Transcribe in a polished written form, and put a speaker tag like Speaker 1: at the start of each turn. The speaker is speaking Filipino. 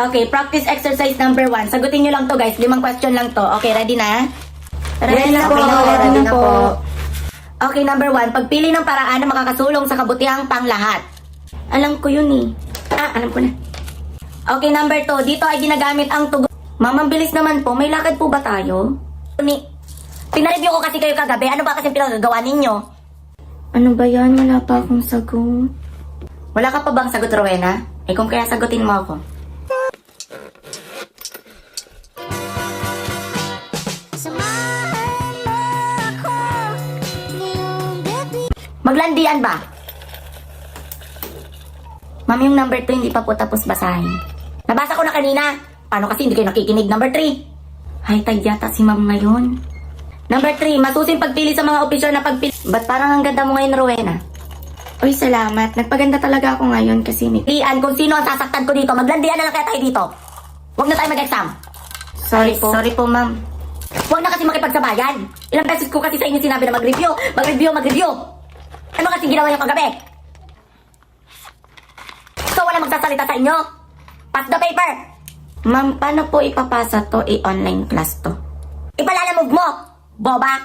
Speaker 1: Okay, practice exercise number 1. Sagutin nyo lang to guys. 5 question lang to. Okay, ready na?
Speaker 2: Ready na po,
Speaker 1: ready
Speaker 2: ready
Speaker 1: na
Speaker 2: na
Speaker 1: po.
Speaker 2: po.
Speaker 1: Okay, number 1. Pagpili ng paraan na makakasulong sa kabutihang panglahat. Alam ko yun eh. Alam ko na. Okay, number 2. Dito ay ginagamit ang tugon. Ma'am, ang bilis naman po. May lakad po ba tayo? Pinareview ko kasi kayo kagabi. Ano ba kasi pinagagawa ninyo? Ano ba yan? Wala pa akong sagot. Wala ka pa bang sagot, Rowena? Eh kung kaya sagutin mo ako. Maglandian ba? Ma'am, yung number 2 hindi pa po tapos basahin. Nabasa ko na kanina. Paano kasi hindi kayo nakikinig? Number 3. Ay, tagyata si ma'am ngayon. Number 3, masusing pagpili sa mga opisyal na pagpili. Ba't parang ang ganda mo ngayon, Rowena? Uy, salamat. Nagpaganda talaga ako ngayon kasi pilian kung sino ang sasaktan ko dito. Maglandian na lang kaya tayo dito. Huwag na tayo mag-exam. Sorry po. Sorry po, ma'am. Huwag na kasi makipagsabayan. Ilang beses ko kasi sa inyo sinabi na mag-review. Mag-review, mag-review. Ano kasi ginawa niyo kagabi? So, wala magsasalita sa inyo? Pass the paper! Ma'am, paano po ipapasa to? I-online class to. Ipalalamove mo! Boba!